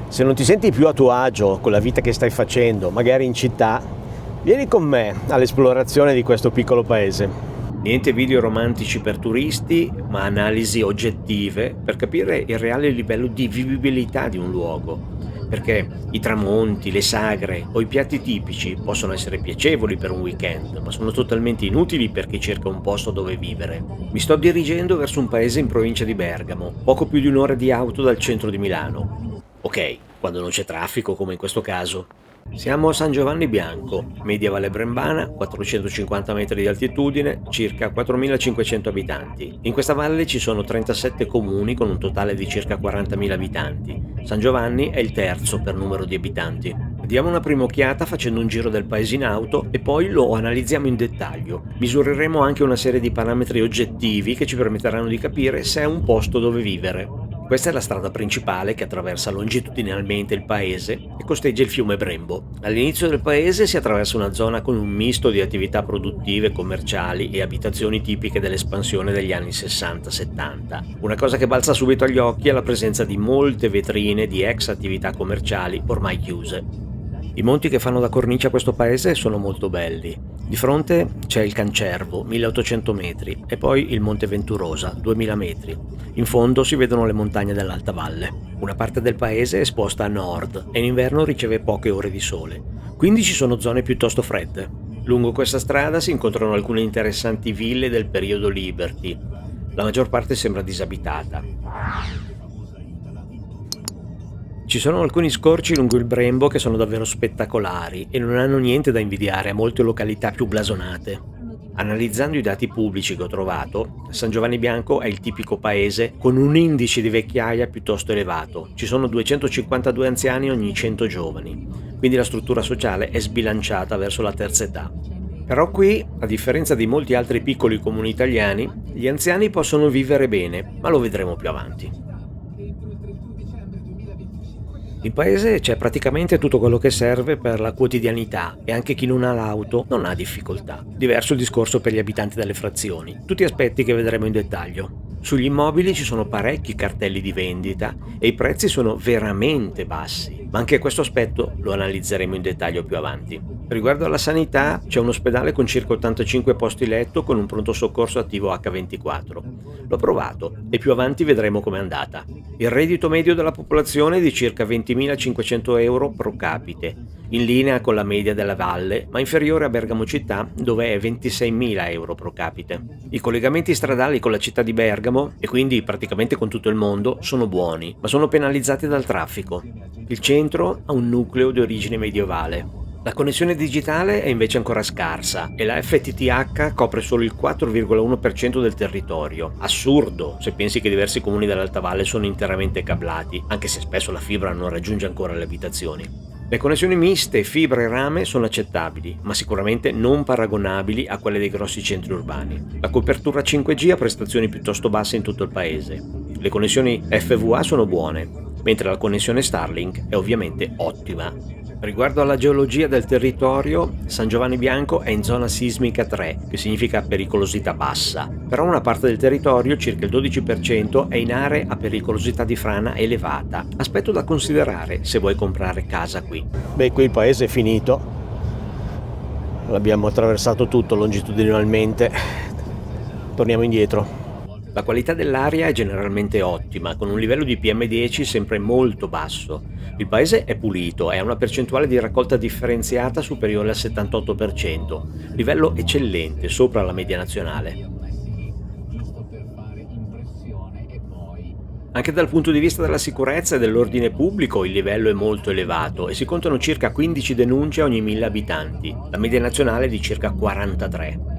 Se non ti senti più a tuo agio con la vita che stai facendo, magari in città, vieni con me all'esplorazione di questo piccolo paese. Niente video romantici per turisti, ma analisi oggettive per capire il reale livello di vivibilità di un luogo. Perché i tramonti, le sagre o i piatti tipici possono essere piacevoli per un weekend, ma sono totalmente inutili per chi cerca un posto dove vivere. Mi sto dirigendo verso un paese in provincia di Bergamo, poco più di un'ora di auto dal centro di Milano. Ok, quando non c'è traffico come in questo caso. Siamo a San Giovanni Bianco, media Valle Brembana, 450 metri di altitudine, circa 4.500 abitanti. In questa valle ci sono 37 comuni con un totale di circa 40.000 abitanti. San Giovanni è il terzo per numero di abitanti. Diamo una prima occhiata facendo un giro del paese in auto e poi lo analizziamo in dettaglio. Misureremo anche una serie di parametri oggettivi che ci permetteranno di capire se è un posto dove vivere. Questa è la strada principale che attraversa longitudinalmente il paese e costeggia il fiume Brembo. All'inizio del paese si attraversa una zona con un misto di attività produttive, commerciali e abitazioni tipiche dell'espansione degli anni 60-70. Una cosa che balza subito agli occhi è la presenza di molte vetrine di ex attività commerciali ormai chiuse. I monti che fanno da cornice a questo paese sono molto belli. Di fronte c'è il Cancervo, 1800 metri, e poi il Monte Venturosa, 2000 metri. In fondo si vedono le montagne dell'Alta Valle. Una parte del paese è esposta a nord e in inverno riceve poche ore di sole. Quindi ci sono zone piuttosto fredde. Lungo questa strada si incontrano alcune interessanti ville del periodo Liberty. La maggior parte sembra disabitata. Ci sono alcuni scorci lungo il Brembo che sono davvero spettacolari e non hanno niente da invidiare a molte località più blasonate. Analizzando i dati pubblici che ho trovato, San Giovanni Bianco è il tipico paese con un indice di vecchiaia piuttosto elevato. Ci sono 252 anziani ogni 100 giovani, quindi la struttura sociale è sbilanciata verso la terza età. Però qui, a differenza di molti altri piccoli comuni italiani, gli anziani possono vivere bene, ma lo vedremo più avanti. In paese c'è praticamente tutto quello che serve per la quotidianità e anche chi non ha l'auto non ha difficoltà. Diverso il discorso per gli abitanti delle frazioni, tutti aspetti che vedremo in dettaglio. Sugli immobili ci sono parecchi cartelli di vendita e i prezzi sono veramente bassi, ma anche questo aspetto lo analizzeremo in dettaglio più avanti. Riguardo alla sanità, c'è un ospedale con circa 85 posti letto con un pronto soccorso attivo H24. L'ho provato e più avanti vedremo com'è andata. Il reddito medio della popolazione è di circa 20.500 euro pro capite, in linea con la media della valle, ma inferiore a Bergamo città, dove è 26.000 euro pro capite. I collegamenti stradali con la città di Bergamo, e quindi praticamente con tutto il mondo, sono buoni, ma sono penalizzati dal traffico. Il centro ha un nucleo di origine medievale. La connessione digitale è invece ancora scarsa e la FTTH copre solo il 4,1% del territorio. Assurdo, se pensi che diversi comuni dell'Alta Valle sono interamente cablati, anche se spesso la fibra non raggiunge ancora le abitazioni. Le connessioni miste, fibra e rame sono accettabili, ma sicuramente non paragonabili a quelle dei grossi centri urbani. La copertura 5G ha prestazioni piuttosto basse in tutto il paese. Le connessioni FWA sono buone, mentre la connessione Starlink è ovviamente ottima. Riguardo alla geologia del territorio, San Giovanni Bianco è in zona sismica 3, che significa pericolosità bassa, però una parte del territorio, circa il 12%, è in aree a pericolosità di frana elevata. Aspetto da considerare se vuoi comprare casa qui. Beh, qui il paese è finito, l'abbiamo attraversato tutto longitudinalmente, torniamo indietro. La qualità dell'aria è generalmente ottima, con un livello di PM10 sempre molto basso. Il paese è pulito e ha una percentuale di raccolta differenziata superiore al 78%, livello eccellente, sopra la media nazionale. Anche dal punto di vista della sicurezza e dell'ordine pubblico il livello è molto elevato e si contano circa 15 denunce ogni 1000 abitanti, la media nazionale è di circa 43.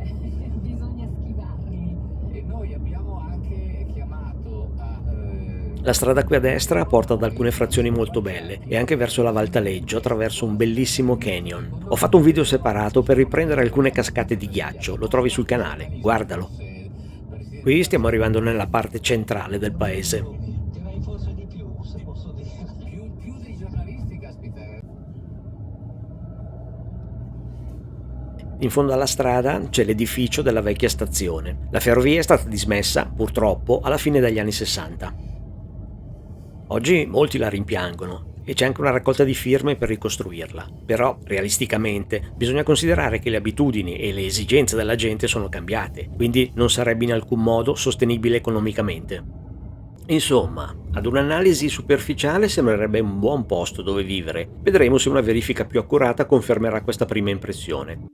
La strada qui a destra porta ad alcune frazioni molto belle e anche verso la Val Taleggio attraverso un bellissimo canyon. Ho fatto un video separato per riprendere alcune cascate di ghiaccio, lo trovi sul canale, guardalo. Qui stiamo arrivando nella parte centrale del paese. In fondo alla strada c'è l'edificio della vecchia stazione. La ferrovia è stata dismessa, purtroppo, alla fine degli anni 60. Oggi molti la rimpiangono e c'è anche una raccolta di firme per ricostruirla. Però, realisticamente, bisogna considerare che le abitudini e le esigenze della gente sono cambiate, quindi non sarebbe in alcun modo sostenibile economicamente. Insomma, ad un'analisi superficiale sembrerebbe un buon posto dove vivere. Vedremo se una verifica più accurata confermerà questa prima impressione.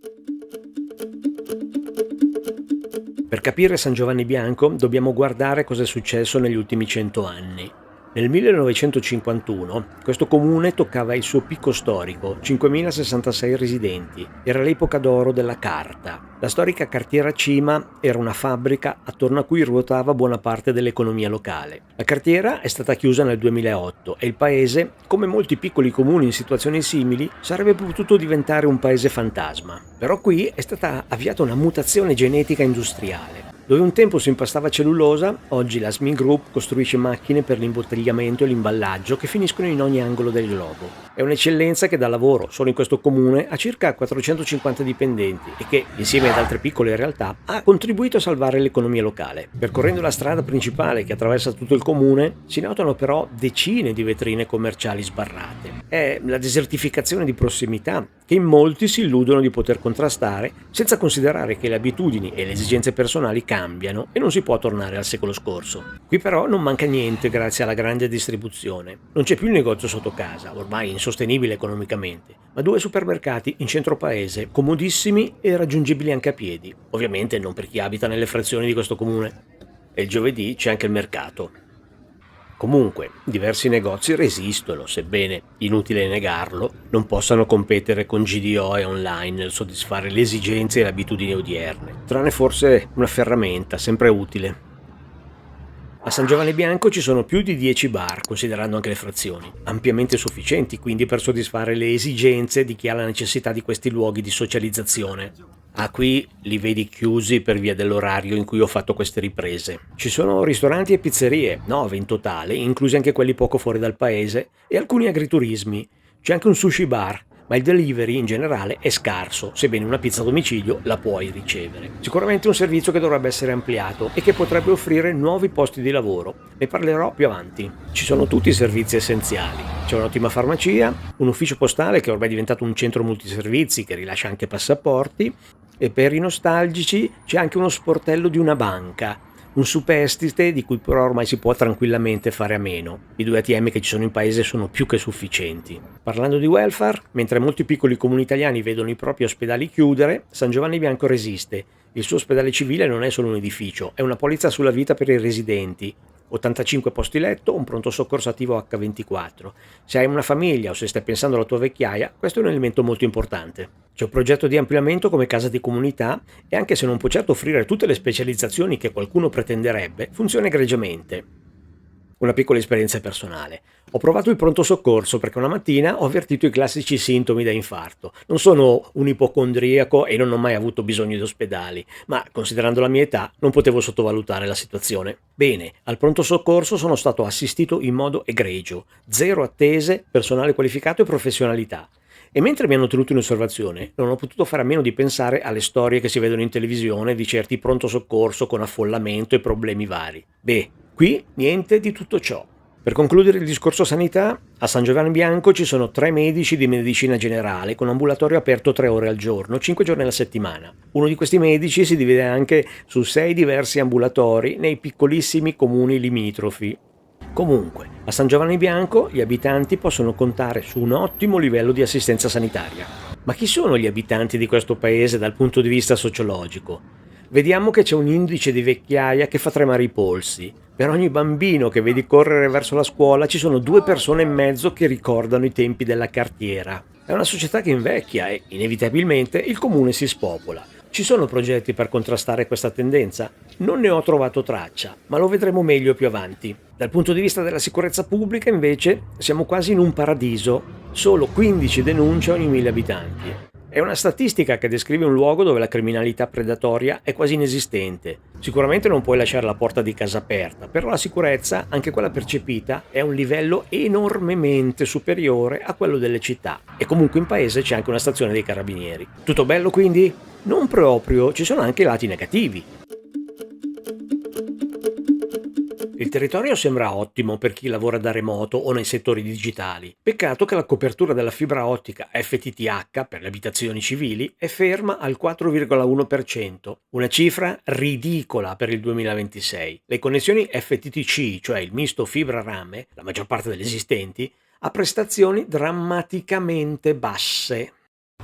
Per capire San Giovanni Bianco dobbiamo guardare cosa è successo negli ultimi 100 anni. Nel 1951 questo comune toccava il suo picco storico, 5.066 residenti. Era l'epoca d'oro della carta. La storica cartiera Cima era una fabbrica attorno a cui ruotava buona parte dell'economia locale. La cartiera è stata chiusa nel 2008 e il paese, come molti piccoli comuni in situazioni simili, sarebbe potuto diventare un paese fantasma. Però qui è stata avviata una mutazione genetica industriale. Dove un tempo si impastava cellulosa, oggi la SMI Group costruisce macchine per l'imbottigliamento e l'imballaggio che finiscono in ogni angolo del globo. È un'eccellenza che dà lavoro, solo in questo comune, a circa 450 dipendenti e che, insieme ad altre piccole realtà, ha contribuito a salvare l'economia locale. Percorrendo la strada principale che attraversa tutto il comune, si notano però decine di vetrine commerciali sbarrate. È la desertificazione di prossimità che in molti si illudono di poter contrastare, senza considerare che le abitudini e le esigenze personali cambiano e non si può tornare al secolo scorso. Qui però non manca niente grazie alla grande distribuzione. Non c'è più il negozio sotto casa, ormai insostenibile economicamente, ma 2 supermercati in centro paese, comodissimi e raggiungibili anche a piedi. Ovviamente non per chi abita nelle frazioni di questo comune. E il giovedì c'è anche il mercato. Comunque, diversi negozi resistono, sebbene, inutile negarlo, non possano competere con GDO e online nel soddisfare le esigenze e le abitudini odierne, tranne forse una ferramenta, sempre utile. A San Giovanni Bianco ci sono più di 10 bar, considerando anche le frazioni, ampiamente sufficienti quindi per soddisfare le esigenze di chi ha la necessità di questi luoghi di socializzazione. Qui li vedi chiusi per via dell'orario in cui ho fatto queste riprese. Ci sono ristoranti e pizzerie, 9 in totale, inclusi anche quelli poco fuori dal paese, e alcuni agriturismi. C'è anche un sushi bar, ma il delivery in generale è scarso, sebbene una pizza a domicilio la puoi ricevere. Sicuramente un servizio che dovrebbe essere ampliato e che potrebbe offrire nuovi posti di lavoro. Ne parlerò più avanti. Ci sono tutti i servizi essenziali. C'è un'ottima farmacia, un ufficio postale che ormai è diventato un centro multiservizi che rilascia anche passaporti, e per i nostalgici c'è anche uno sportello di una banca, un superstite di cui però ormai si può tranquillamente fare a meno. I 2 ATM che ci sono in paese sono più che sufficienti. Parlando di welfare, mentre molti piccoli comuni italiani vedono i propri ospedali chiudere, San Giovanni Bianco resiste. Il suo ospedale civile non è solo un edificio, è una polizza sulla vita per i residenti. 85 posti letto, un pronto soccorso attivo H24. Se hai una famiglia o se stai pensando alla tua vecchiaia, questo è un elemento molto importante. C'è un progetto di ampliamento come casa di comunità e anche se non può certo offrire tutte le specializzazioni che qualcuno pretenderebbe, funziona egregiamente. Una piccola esperienza personale. Ho provato il pronto soccorso perché una mattina ho avvertito i classici sintomi da infarto. Non sono un ipocondriaco e non ho mai avuto bisogno di ospedali, ma considerando la mia età non potevo sottovalutare la situazione. Bene, al pronto soccorso sono stato assistito in modo egregio, 0 attese, personale qualificato e professionalità. E mentre mi hanno tenuto in osservazione, non ho potuto fare a meno di pensare alle storie che si vedono in televisione di certi pronto soccorso con affollamento e problemi vari. Qui niente di tutto ciò. Per concludere il discorso sanità, a San Giovanni Bianco ci sono 3 medici di medicina generale con ambulatorio aperto 3 ore al giorno, 5 giorni alla settimana. Uno di questi medici si divide anche su 6 diversi ambulatori nei piccolissimi comuni limitrofi. Comunque, a San Giovanni Bianco gli abitanti possono contare su un ottimo livello di assistenza sanitaria. Ma chi sono gli abitanti di questo paese dal punto di vista sociologico? Vediamo che c'è un indice di vecchiaia che fa tremare i polsi. Per ogni bambino che vedi correre verso la scuola ci sono 2 persone e mezzo che ricordano i tempi della cartiera. È una società che invecchia e, inevitabilmente, il comune si spopola. Ci sono progetti per contrastare questa tendenza? Non ne ho trovato traccia, ma lo vedremo meglio più avanti. Dal punto di vista della sicurezza pubblica, invece, siamo quasi in un paradiso. Solo 15 denunce ogni 1000 abitanti. È una statistica che descrive un luogo dove la criminalità predatoria è quasi inesistente. Sicuramente non puoi lasciare la porta di casa aperta, però la sicurezza, anche quella percepita, è a un livello enormemente superiore a quello delle città. E comunque in paese c'è anche una stazione dei carabinieri. Tutto bello quindi? Non proprio, ci sono anche lati negativi. Il territorio sembra ottimo per chi lavora da remoto o nei settori digitali. Peccato che la copertura della fibra ottica FTTH per le abitazioni civili è ferma al 4,1%, una cifra ridicola per il 2026. Le connessioni FTTC, cioè il misto fibra-rame, la maggior parte delle esistenti, ha prestazioni drammaticamente basse.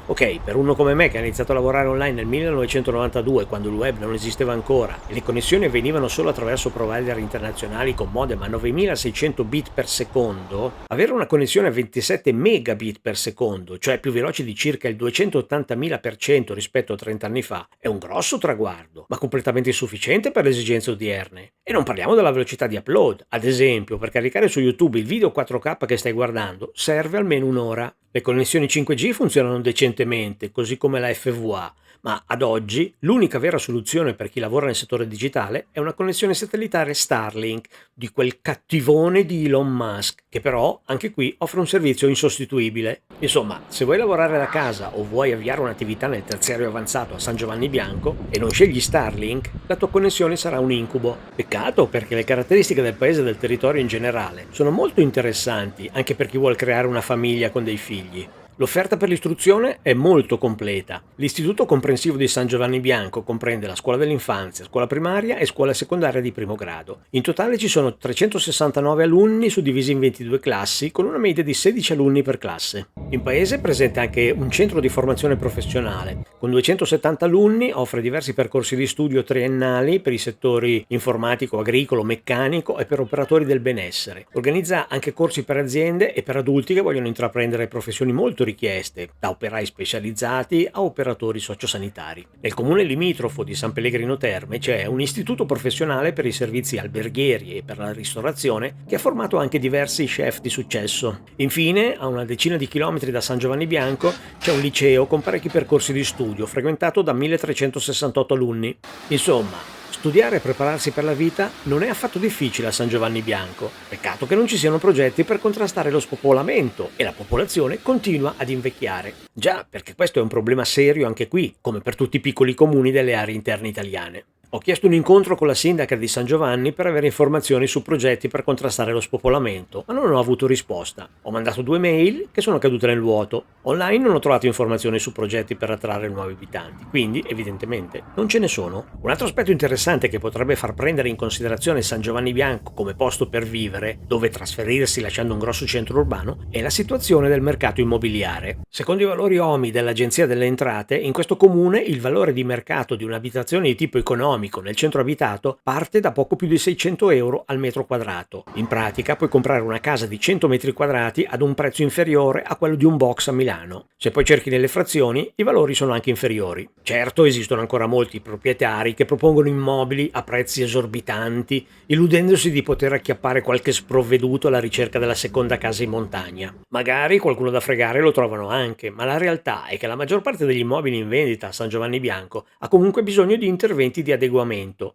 Ok, per uno come me che ha iniziato a lavorare online nel 1992, quando il web non esisteva ancora e le connessioni avvenivano solo attraverso provider internazionali con modem a 9600 bit per secondo, avere una connessione a 27 megabit per secondo, cioè più veloce di circa il 280.000% rispetto a 30 anni fa, è un grosso traguardo, ma completamente insufficiente per le esigenze odierne. E non parliamo della velocità di upload. Ad esempio, per caricare su YouTube il video 4K che stai guardando, serve almeno un'ora. Le connessioni 5G funzionano decentemente, così come la FWA, ma ad oggi l'unica vera soluzione per chi lavora nel settore digitale è una connessione satellitare Starlink, di quel cattivone di Elon Musk, che però anche qui offre un servizio insostituibile. Insomma, se vuoi lavorare da casa o vuoi avviare un'attività nel terziario avanzato a San Giovanni Bianco e non scegli Starlink, la tua connessione sarà un incubo. Peccato, perché le caratteristiche del paese e del territorio in generale sono molto interessanti anche per chi vuole creare una famiglia con dei figli. L'offerta per l'istruzione è molto completa. L'Istituto Comprensivo di San Giovanni Bianco comprende la scuola dell'infanzia, scuola primaria e scuola secondaria di primo grado. In totale ci sono 369 alunni suddivisi in 22 classi, con una media di 16 alunni per classe. In paese è presente anche un centro di formazione professionale. Con 270 alunni offre diversi percorsi di studio triennali per i settori informatico, agricolo, meccanico e per operatori del benessere. Organizza anche corsi per aziende e per adulti che vogliono intraprendere professioni molto richieste, da operai specializzati a operatori sociosanitari. Nel comune limitrofo di San Pellegrino Terme c'è un istituto professionale per i servizi alberghieri e per la ristorazione che ha formato anche diversi chef di successo. Infine, a una decina di chilometri da San Giovanni Bianco c'è un liceo con parecchi percorsi di studio frequentato da 1368 alunni. Insomma, studiare e prepararsi per la vita non è affatto difficile a San Giovanni Bianco. Peccato che non ci siano progetti per contrastare lo spopolamento e la popolazione continua ad invecchiare. Già, perché questo è un problema serio anche qui, come per tutti i piccoli comuni delle aree interne italiane. Ho chiesto un incontro con la sindaca di San Giovanni per avere informazioni su progetti per contrastare lo spopolamento, ma non ho avuto risposta. Ho mandato 2 mail che sono cadute nel vuoto. Online non ho trovato informazioni su progetti per attrarre nuovi abitanti, quindi evidentemente non ce ne sono. Un altro aspetto interessante che potrebbe far prendere in considerazione San Giovanni Bianco come posto per vivere, dove trasferirsi lasciando un grosso centro urbano, è la situazione del mercato immobiliare. Secondo i valori OMI dell'Agenzia delle Entrate, in questo comune il valore di mercato di un'abitazione di tipo economico nel centro abitato parte da poco più di 600 euro al metro quadrato. In pratica puoi comprare una casa di 100 metri quadrati ad un prezzo inferiore a quello di un box a Milano. Se poi cerchi nelle frazioni, i valori sono anche inferiori. Certo, esistono ancora molti proprietari che propongono immobili a prezzi esorbitanti, illudendosi di poter acchiappare qualche sprovveduto alla ricerca della seconda casa in montagna. Magari qualcuno da fregare lo trovano anche, ma la realtà è che la maggior parte degli immobili in vendita a San Giovanni Bianco ha comunque bisogno di interventi di adeguamento.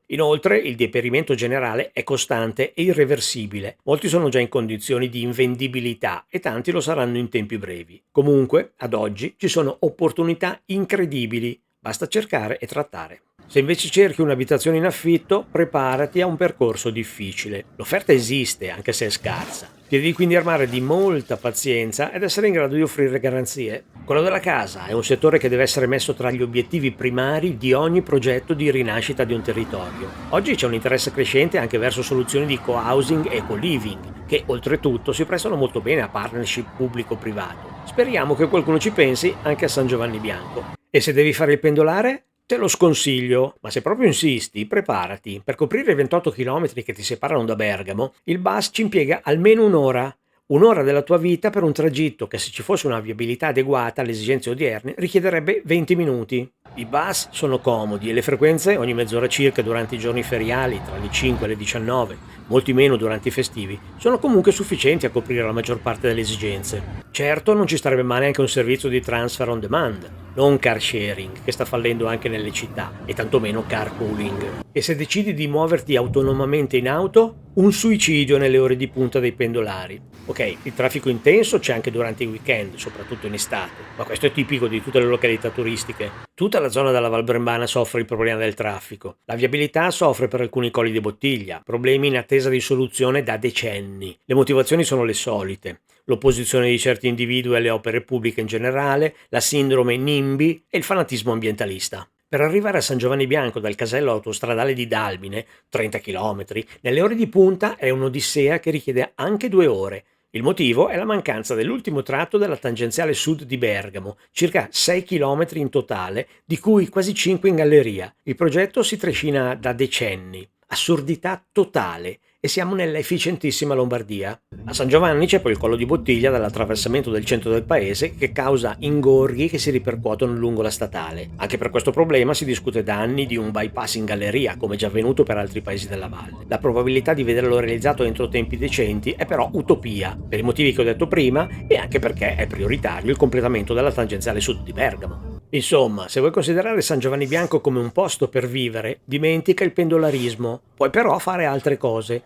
Inoltre, il deperimento generale è costante e irreversibile. Molti sono già in condizioni di invendibilità e tanti lo saranno in tempi brevi. Comunque, ad oggi ci sono opportunità incredibili. Basta cercare e trattare. Se invece cerchi un'abitazione in affitto, preparati a un percorso difficile. L'offerta esiste, anche se è scarsa. Ti devi quindi armare di molta pazienza ed essere in grado di offrire garanzie. Quello della casa è un settore che deve essere messo tra gli obiettivi primari di ogni progetto di rinascita di un territorio. Oggi c'è un interesse crescente anche verso soluzioni di co-housing e co-living, che oltretutto si prestano molto bene a partnership pubblico-privato. Speriamo che qualcuno ci pensi anche a San Giovanni Bianco. E se devi fare il pendolare? Te lo sconsiglio, ma se proprio insisti, preparati. Per coprire i 28 km che ti separano da Bergamo, il bus ci impiega almeno un'ora. Un'ora della tua vita per un tragitto che, se ci fosse una viabilità adeguata alle esigenze odierne, richiederebbe 20 minuti. I bus sono comodi e le frequenze ogni mezz'ora circa durante i giorni feriali, tra le 5 e le 19, molti meno durante i festivi, sono comunque sufficienti a coprire la maggior parte delle esigenze. Certo, non ci starebbe male anche un servizio di transfer on demand, non car sharing, che sta fallendo anche nelle città, e tantomeno carpooling. E se decidi di muoverti autonomamente in auto? Un suicidio nelle ore di punta dei pendolari. Ok, il traffico intenso c'è anche durante i weekend, soprattutto in estate, ma questo è tipico di tutte le località turistiche. Tutta la zona della Val Brembana soffre il problema del traffico. La viabilità soffre per alcuni colli di bottiglia, problemi in attesa attesa di soluzione da decenni. Le motivazioni sono le solite: l'opposizione di certi individui alle opere pubbliche in generale, la sindrome NIMBY e il fanatismo ambientalista. Per arrivare a San Giovanni Bianco dal casello autostradale di Dalmine, 30 km, nelle ore di punta è un'odissea che richiede anche 2 ore. Il motivo è la mancanza dell'ultimo tratto della tangenziale sud di Bergamo, circa 6 km in totale, di cui quasi 5 in galleria. Il progetto si trascina da decenni. Assurdità totale. E siamo nella efficientissima Lombardia. A San Giovanni c'è poi il collo di bottiglia dall'attraversamento del centro del paese che causa ingorghi che si ripercuotono lungo la statale. Anche per questo problema si discute da anni di un bypass in galleria, come già avvenuto per altri paesi della valle. La probabilità di vederlo realizzato entro tempi decenti è però utopia, per i motivi che ho detto prima e anche perché è prioritario il completamento della tangenziale sud di Bergamo. Insomma, se vuoi considerare San Giovanni Bianco come un posto per vivere, dimentica il pendolarismo. Puoi però fare altre cose.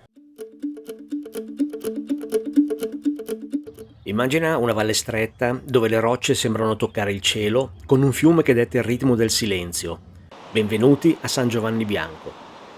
Immagina una valle stretta dove le rocce sembrano toccare il cielo, con un fiume che detta il ritmo del silenzio. Benvenuti a San Giovanni Bianco.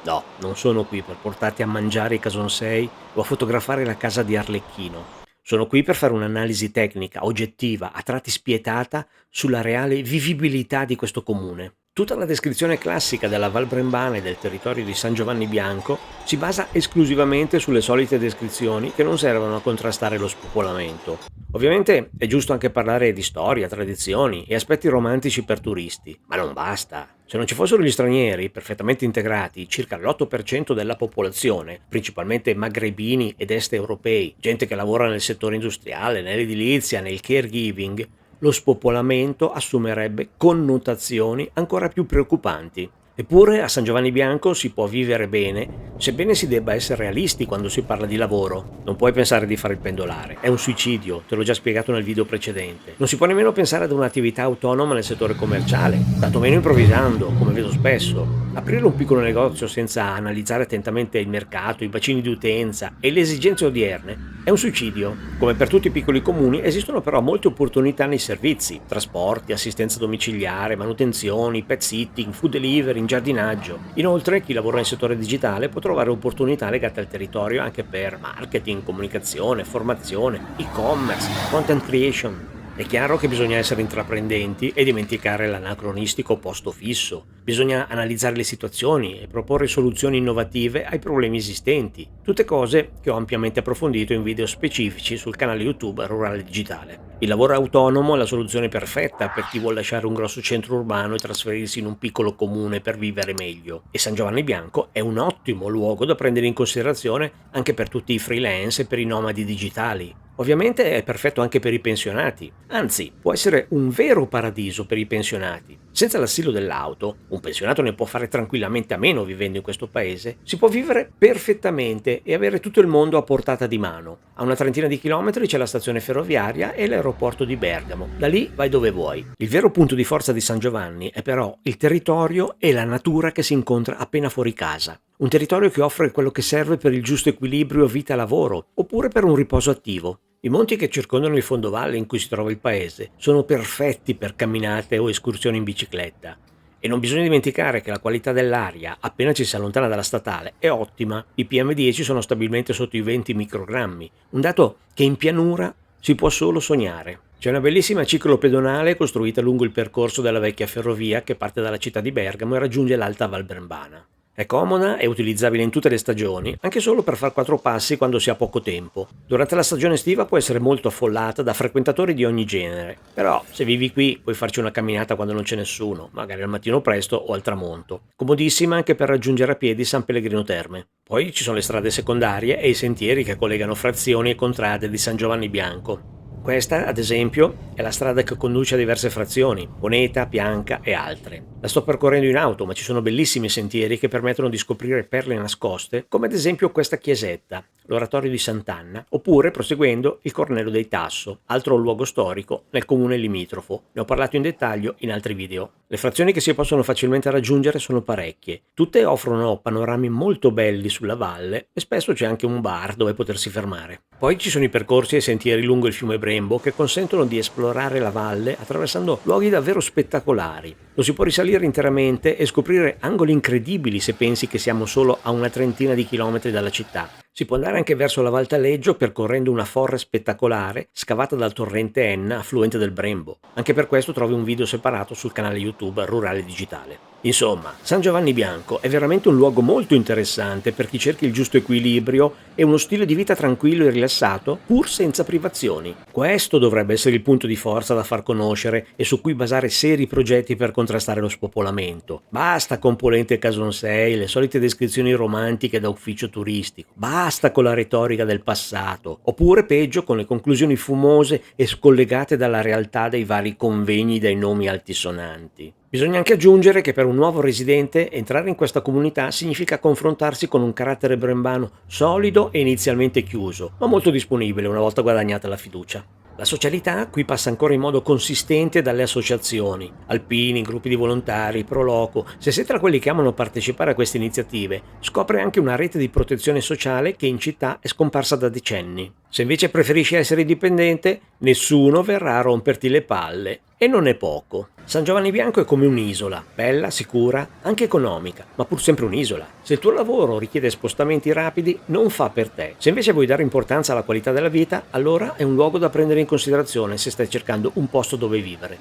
No, non sono qui per portarti a mangiare i casonsei o a fotografare la casa di Arlecchino. Sono qui per fare un'analisi tecnica, oggettiva, a tratti spietata, sulla reale vivibilità di questo comune. Tutta la descrizione classica della Val Brembana e del territorio di San Giovanni Bianco si basa esclusivamente sulle solite descrizioni che non servono a contrastare lo spopolamento. Ovviamente è giusto anche parlare di storia, tradizioni e aspetti romantici per turisti, ma non basta. Se non ci fossero gli stranieri, perfettamente integrati, circa l'8% della popolazione, principalmente magrebini ed est europei, gente che lavora nel settore industriale, nell'edilizia, nel caregiving, lo spopolamento assumerebbe connotazioni ancora più preoccupanti. Eppure a San Giovanni Bianco si può vivere bene, sebbene si debba essere realisti quando si parla di lavoro. Non puoi pensare di fare il pendolare, è un suicidio, te l'ho già spiegato nel video precedente. Non si può nemmeno pensare ad un'attività autonoma nel settore commerciale, tantomeno improvvisando, come vedo spesso. Aprire un piccolo negozio senza analizzare attentamente il mercato, i bacini di utenza e le esigenze odierne è un suicidio. Come per tutti i piccoli comuni esistono però molte opportunità nei servizi, trasporti, assistenza domiciliare, manutenzioni, pet sitting, food delivery, giardinaggio. Inoltre chi lavora nel settore digitale può trovare opportunità legate al territorio anche per marketing, comunicazione, formazione, e-commerce, content creation. È chiaro che bisogna essere intraprendenti e dimenticare l'anacronistico posto fisso. Bisogna analizzare le situazioni e proporre soluzioni innovative ai problemi esistenti. Tutte cose che ho ampiamente approfondito in video specifici sul canale YouTube Rurale Digitale. Il lavoro autonomo è la soluzione perfetta per chi vuole lasciare un grosso centro urbano e trasferirsi in un piccolo comune per vivere meglio. E San Giovanni Bianco è un ottimo luogo da prendere in considerazione anche per tutti i freelance e per i nomadi digitali. Ovviamente è perfetto anche per i pensionati, anzi può essere un vero paradiso per i pensionati. Senza l'assillo dell'auto, un pensionato ne può fare tranquillamente a meno vivendo in questo paese, si può vivere perfettamente e avere tutto il mondo a portata di mano. A una trentina di chilometri c'è la stazione ferroviaria e l'aeroporto di Bergamo, da lì vai dove vuoi. Il vero punto di forza di San Giovanni è però il territorio e la natura che si incontra appena fuori casa. Un territorio che offre quello che serve per il giusto equilibrio vita-lavoro, oppure per un riposo attivo. I monti che circondano il fondovalle in cui si trova il paese sono perfetti per camminate o escursioni in bicicletta. E non bisogna dimenticare che la qualità dell'aria, appena ci si allontana dalla statale, è ottima. I PM10 sono stabilmente sotto i 20 microgrammi, un dato che in pianura si può solo sognare. C'è una bellissima ciclopedonale costruita lungo il percorso della vecchia ferrovia che parte dalla città di Bergamo e raggiunge l'Alta Val Brembana. È comoda e utilizzabile in tutte le stagioni, anche solo per far 4 passi quando si ha poco tempo. Durante la stagione estiva può essere molto affollata da frequentatori di ogni genere, però se vivi qui puoi farci una camminata quando non c'è nessuno, magari al mattino presto o al tramonto. Comodissima anche per raggiungere a piedi San Pellegrino Terme. Poi ci sono le strade secondarie e i sentieri che collegano frazioni e contrade di San Giovanni Bianco. Questa, ad esempio, è la strada che conduce a diverse frazioni, Boneta, Pianca e altre. La sto percorrendo in auto, ma ci sono bellissimi sentieri che permettono di scoprire perle nascoste, come ad esempio questa chiesetta, l'oratorio di Sant'Anna, oppure, proseguendo, il Cornello dei Tasso, altro luogo storico nel comune limitrofo. Ne ho parlato in dettaglio in altri video. Le frazioni che si possono facilmente raggiungere sono parecchie. Tutte offrono panorami molto belli sulla valle e spesso c'è anche un bar dove potersi fermare. Poi ci sono i percorsi e sentieri lungo il fiume Brembo che consentono di esplorare la valle attraversando luoghi davvero spettacolari. Lo si può risalire interamente e scoprire angoli incredibili se pensi che siamo solo a una trentina di chilometri dalla città. Si può andare anche verso la Val Taleggio percorrendo una forra spettacolare scavata dal torrente Enna, affluente del Brembo. Anche per questo trovi un video separato sul canale YouTube Rurale Digitale. Insomma, San Giovanni Bianco è veramente un luogo molto interessante per chi cerca il giusto equilibrio e uno stile di vita tranquillo e rilassato, pur senza privazioni. Questo dovrebbe essere il punto di forza da far conoscere e su cui basare seri progetti per contrastare lo spopolamento. Basta con polente e casonsei, le solite descrizioni romantiche da ufficio turistico. Basta con la retorica del passato. Oppure, peggio, con le conclusioni fumose e scollegate dalla realtà dei vari convegni dai nomi altisonanti. Bisogna anche aggiungere che per un nuovo residente entrare in questa comunità significa confrontarsi con un carattere brembano solido e inizialmente chiuso, ma molto disponibile una volta guadagnata la fiducia. La socialità qui passa ancora in modo consistente dalle associazioni, alpini, gruppi di volontari, pro loco. Se sei tra quelli che amano partecipare a queste iniziative, scopre anche una rete di protezione sociale che in città è scomparsa da decenni. Se invece preferisci essere indipendente, nessuno verrà a romperti le palle. E non è poco. San Giovanni Bianco è come un'isola, bella, sicura, anche economica, ma pur sempre un'isola. Se il tuo lavoro richiede spostamenti rapidi, non fa per te. Se invece vuoi dare importanza alla qualità della vita, allora è un luogo da prendere in considerazione se stai cercando un posto dove vivere.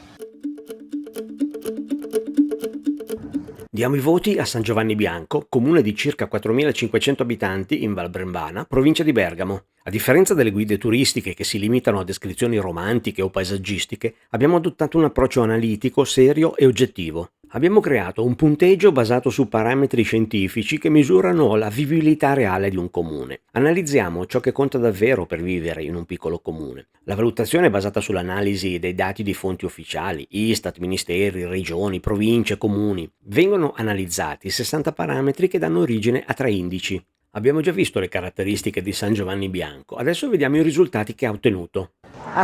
Diamo i voti a San Giovanni Bianco, comune di circa 4.500 abitanti in Val Brembana, provincia di Bergamo. A differenza delle guide turistiche che si limitano a descrizioni romantiche o paesaggistiche, abbiamo adottato un approccio analitico, serio e oggettivo. Abbiamo creato un punteggio basato su parametri scientifici che misurano la vivibilità reale di un comune. Analizziamo ciò che conta davvero per vivere in un piccolo comune. La valutazione è basata sull'analisi dei dati di fonti ufficiali, Istat, ministeri, regioni, province, comuni. Vengono analizzati 60 parametri che danno origine a 3 indici. Abbiamo già visto le caratteristiche di San Giovanni Bianco, adesso vediamo i risultati che ha ottenuto.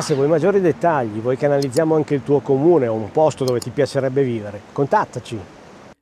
Se vuoi maggiori dettagli, vuoi che analizziamo anche il tuo comune o un posto dove ti piacerebbe vivere, contattaci.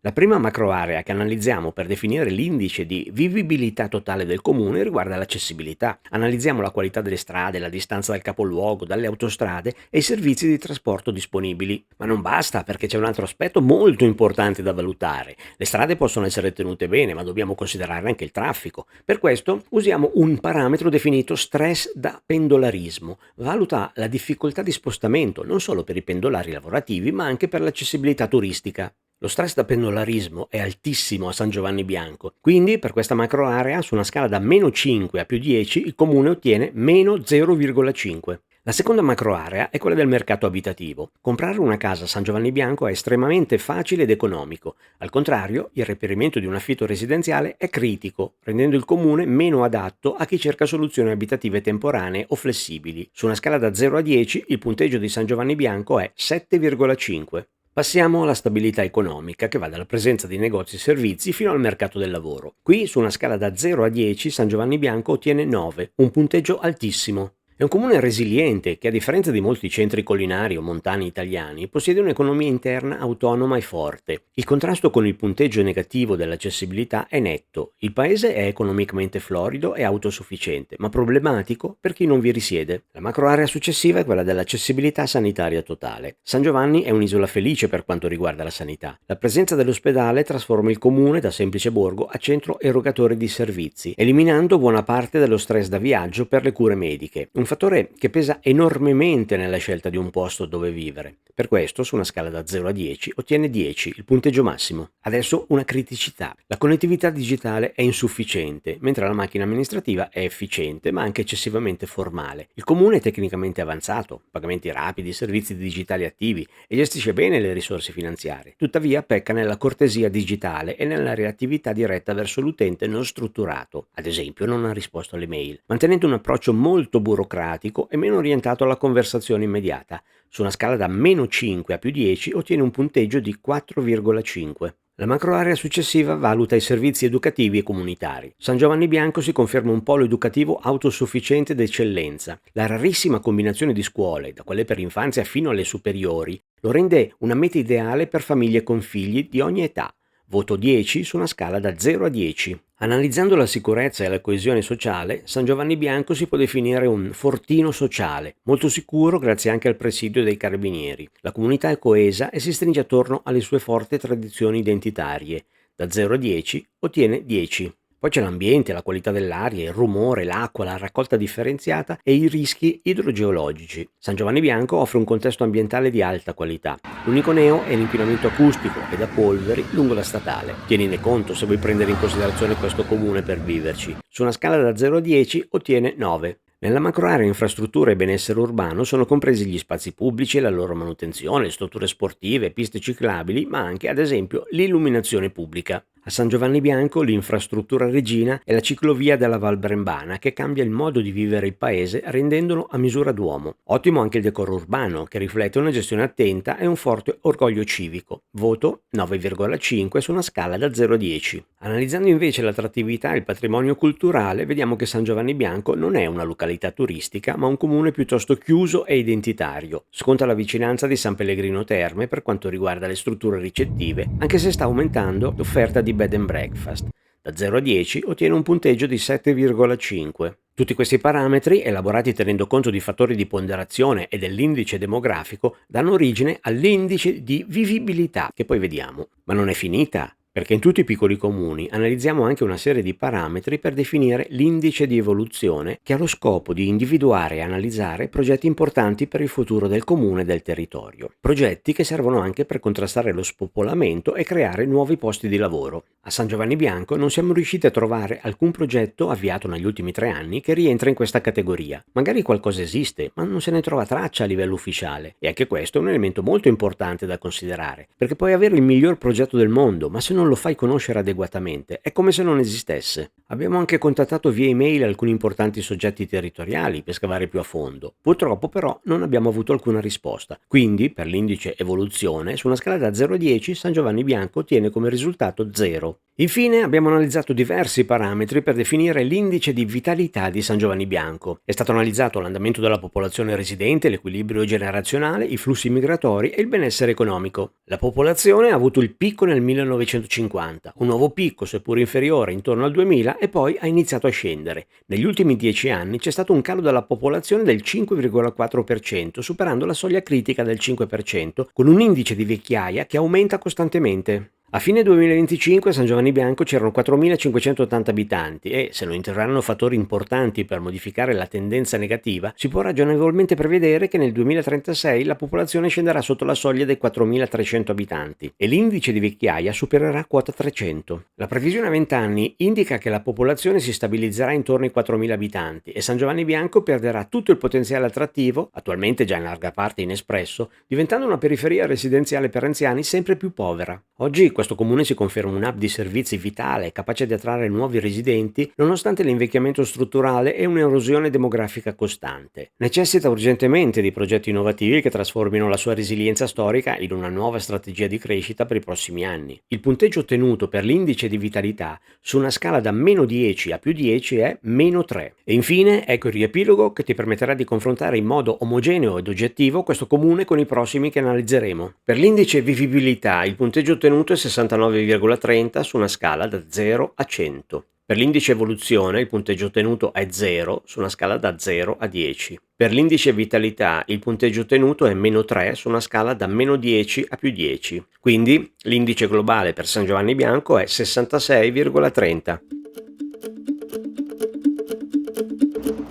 La prima macroarea che analizziamo per definire l'indice di vivibilità totale del comune riguarda l'accessibilità. Analizziamo la qualità delle strade, la distanza dal capoluogo, dalle autostrade e i servizi di trasporto disponibili. Ma non basta, perché c'è un altro aspetto molto importante da valutare. Le strade possono essere tenute bene, ma dobbiamo considerare anche il traffico. Per questo usiamo un parametro definito stress da pendolarismo. Valuta la difficoltà di spostamento non solo per i pendolari lavorativi, ma anche per l'accessibilità turistica. Lo stress da pendolarismo è altissimo a San Giovanni Bianco, quindi per questa macroarea su una scala da -5 a +10 il comune ottiene -0,5. La seconda macroarea è quella del mercato abitativo. Comprare una casa a San Giovanni Bianco è estremamente facile ed economico. Al contrario, il reperimento di un affitto residenziale è critico, rendendo il comune meno adatto a chi cerca soluzioni abitative temporanee o flessibili. Su una scala da 0 a 10 il punteggio di San Giovanni Bianco è 7,5. Passiamo alla stabilità economica, che va dalla presenza di negozi e servizi fino al mercato del lavoro. Qui, su una scala da 0 a 10, San Giovanni Bianco ottiene 9, un punteggio altissimo. È un comune resiliente che, a differenza di molti centri collinari o montani italiani, possiede un'economia interna autonoma e forte. Il contrasto con il punteggio negativo dell'accessibilità è netto. Il paese è economicamente florido e autosufficiente, ma problematico per chi non vi risiede. La macroarea successiva è quella dell'accessibilità sanitaria totale. San Giovanni è un'isola felice per quanto riguarda la sanità. La presenza dell'ospedale trasforma il comune da semplice borgo a centro erogatore di servizi, eliminando buona parte dello stress da viaggio per le cure mediche. Un fattore che pesa enormemente nella scelta di un posto dove vivere. Per questo, su una scala da 0 a 10, ottiene 10, il punteggio massimo. Adesso una criticità. La connettività digitale è insufficiente, mentre la macchina amministrativa è efficiente, ma anche eccessivamente formale. Il comune è tecnicamente avanzato, pagamenti rapidi, servizi digitali attivi e gestisce bene le risorse finanziarie. Tuttavia pecca nella cortesia digitale e nella reattività diretta verso l'utente non strutturato. Ad esempio, non ha risposto alle mail, mantenendo un approccio molto burocratico e meno orientato alla conversazione immediata. Su una scala da -5 a +10 ottiene un punteggio di 4,5. La macroarea successiva valuta i servizi educativi e comunitari. San Giovanni Bianco si conferma un polo educativo autosufficiente d'eccellenza. La rarissima combinazione di scuole, da quelle per l'infanzia fino alle superiori, lo rende una meta ideale per famiglie con figli di ogni età. Voto 10 su una scala da 0 a 10. Analizzando la sicurezza e la coesione sociale, San Giovanni Bianco si può definire un fortino sociale, molto sicuro grazie anche al presidio dei carabinieri. La comunità è coesa e si stringe attorno alle sue forti tradizioni identitarie. Da 0 a 10 ottiene 10. Poi c'è l'ambiente, la qualità dell'aria, il rumore, l'acqua, la raccolta differenziata e i rischi idrogeologici. San Giovanni Bianco offre un contesto ambientale di alta qualità. L'unico neo è l'inquinamento acustico e da polveri lungo la statale. Tienine conto se vuoi prendere in considerazione questo comune per viverci. Su una scala da 0 a 10 ottiene 9. Nella macroarea infrastrutture e benessere urbano sono compresi gli spazi pubblici e la loro manutenzione, strutture sportive, piste ciclabili, ma anche, ad esempio, l'illuminazione pubblica. A San Giovanni Bianco l'infrastruttura regina è la ciclovia della Val Brembana, che cambia il modo di vivere il paese rendendolo a misura d'uomo. Ottimo anche il decoro urbano, che riflette una gestione attenta e un forte orgoglio civico. Voto 9,5 su una scala da 0 a 10. Analizzando invece l'attrattività e il patrimonio culturale, vediamo che San Giovanni Bianco non è una località turistica, ma un comune piuttosto chiuso e identitario. Sconta la vicinanza di San Pellegrino Terme per quanto riguarda le strutture ricettive, anche se sta aumentando l'offerta di bed and breakfast. Da 0 a 10 ottiene un punteggio di 7,5. Tutti questi parametri, elaborati tenendo conto di fattori di ponderazione e dell'indice demografico, danno origine all'indice di vivibilità, che poi vediamo. Ma non è finita, perché in tutti i piccoli comuni analizziamo anche una serie di parametri per definire l'indice di evoluzione, che ha lo scopo di individuare e analizzare progetti importanti per il futuro del comune e del territorio. Progetti che servono anche per contrastare lo spopolamento e creare nuovi posti di lavoro. A San Giovanni Bianco non siamo riusciti a trovare alcun progetto avviato negli ultimi 3 anni che rientra in questa categoria. Magari qualcosa esiste, ma non se ne trova traccia a livello ufficiale. E anche questo è un elemento molto importante da considerare, perché puoi avere il miglior progetto del mondo, ma se non lo fai conoscere adeguatamente è come se non esistesse. Abbiamo anche contattato via email alcuni importanti soggetti territoriali per scavare più a fondo. Purtroppo però non abbiamo avuto alcuna risposta. Quindi, per l'indice evoluzione, su una scala da 0 a 10, San Giovanni Bianco ottiene come risultato 0. Infine abbiamo analizzato diversi parametri per definire l'indice di vitalità di San Giovanni Bianco. È stato analizzato l'andamento della popolazione residente, l'equilibrio generazionale, i flussi migratori e il benessere economico. La popolazione ha avuto il picco nel 1950, un nuovo picco seppur inferiore intorno al 2000 e poi ha iniziato a scendere. Negli ultimi 10 anni c'è stato un calo della popolazione del 5,4%, superando la soglia critica del 5%, con un indice di vecchiaia che aumenta costantemente. A fine 2025 a San Giovanni Bianco c'erano 4.580 abitanti e, se non interverranno fattori importanti per modificare la tendenza negativa, si può ragionevolmente prevedere che nel 2036 la popolazione scenderà sotto la soglia dei 4.300 abitanti e l'indice di vecchiaia supererà quota 300. La previsione a 20 anni indica che la popolazione si stabilizzerà intorno ai 4.000 abitanti e San Giovanni Bianco perderà tutto il potenziale attrattivo, attualmente già in larga parte inespresso, diventando una periferia residenziale per anziani sempre più povera. Oggi questo comune si conferma un hub di servizi vitale, capace di attrarre nuovi residenti, nonostante l'invecchiamento strutturale e un'erosione demografica costante. Necessita urgentemente di progetti innovativi che trasformino la sua resilienza storica in una nuova strategia di crescita per i prossimi anni. Il punteggio ottenuto per l'indice di vitalità su una scala da -10 a +10 è -3. E infine ecco il riepilogo che ti permetterà di confrontare in modo omogeneo ed oggettivo questo comune con i prossimi che analizzeremo. Per l'indice vivibilità il punteggio ottenuto è 69,30 su una scala da 0 a 100. Per l'indice evoluzione il punteggio ottenuto è 0 su una scala da 0 a 10. Per l'indice vitalità il punteggio ottenuto è -3 su una scala da -10 a +10. Quindi l'indice globale per San Giovanni Bianco è 66,30.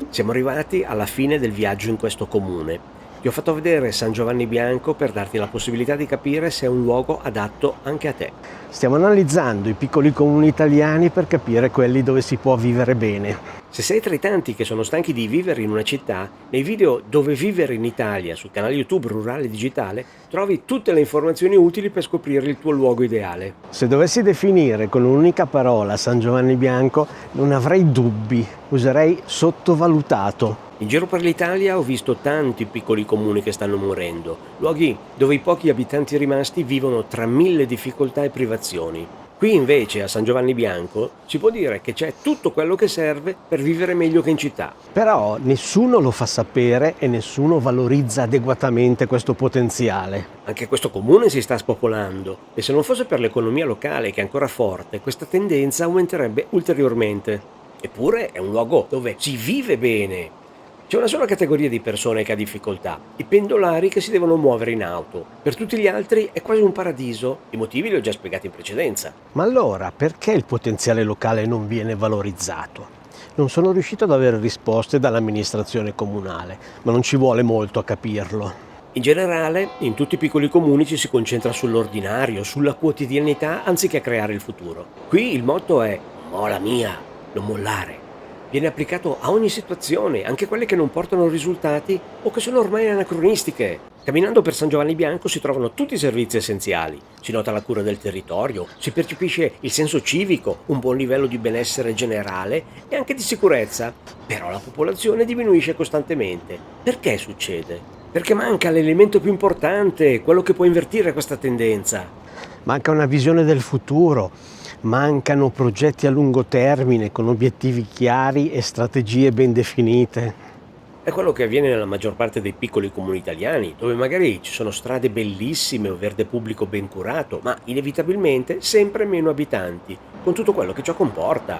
Siamo arrivati alla fine del viaggio in questo comune. Ti ho fatto vedere San Giovanni Bianco per darti la possibilità di capire se è un luogo adatto anche a te. Stiamo analizzando i piccoli comuni italiani per capire quelli dove si può vivere bene. Se sei tra i tanti che sono stanchi di vivere in una città, nei video Dove vivere in Italia sul canale YouTube Rurale Digitale trovi tutte le informazioni utili per scoprire il tuo luogo ideale. Se dovessi definire con un'unica parola San Giovanni Bianco, non avrei dubbi, userei sottovalutato. In giro per l'Italia ho visto tanti piccoli comuni che stanno morendo, luoghi dove i pochi abitanti rimasti vivono tra 1000 difficoltà e privazioni. Qui invece a San Giovanni Bianco si può dire che c'è tutto quello che serve per vivere meglio che in città. Però nessuno lo fa sapere e nessuno valorizza adeguatamente questo potenziale. Anche questo comune si sta spopolando e se non fosse per l'economia locale che è ancora forte, questa tendenza aumenterebbe ulteriormente. Eppure è un luogo dove si vive bene. C'è una sola categoria di persone che ha difficoltà, i pendolari che si devono muovere in auto. Per tutti gli altri è quasi un paradiso. I motivi li ho già spiegati in precedenza. Ma allora, perché il potenziale locale non viene valorizzato? Non sono riuscito ad avere risposte dall'amministrazione comunale, ma non ci vuole molto a capirlo. In generale, in tutti i piccoli comuni ci si concentra sull'ordinario, sulla quotidianità, anziché a creare il futuro. Qui il motto è mola mia, non mollare. Viene applicato a ogni situazione, anche quelle che non portano risultati o che sono ormai anacronistiche. Camminando per San Giovanni Bianco si trovano tutti i servizi essenziali. Si nota la cura del territorio, si percepisce il senso civico, un buon livello di benessere generale e anche di sicurezza. Però la popolazione diminuisce costantemente. Perché succede? Perché manca l'elemento più importante, quello che può invertire questa tendenza. Manca una visione del futuro, mancano progetti a lungo termine con obiettivi chiari e strategie ben definite. È quello che avviene nella maggior parte dei piccoli comuni italiani, dove magari ci sono strade bellissime o verde pubblico ben curato, ma inevitabilmente sempre meno abitanti, con tutto quello che ciò comporta.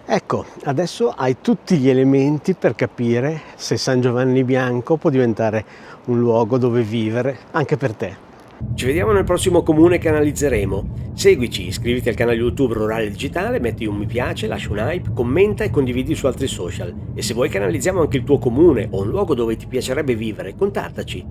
Ecco, adesso hai tutti gli elementi per capire se San Giovanni Bianco può diventare un luogo dove vivere anche per te. Ci vediamo nel prossimo comune che analizzeremo. Seguici, iscriviti al canale YouTube Rurale Digitale, metti un mi piace, lascia un hype, commenta e condividi su altri social. E se vuoi che analizziamo anche il tuo comune o un luogo dove ti piacerebbe vivere, contattaci.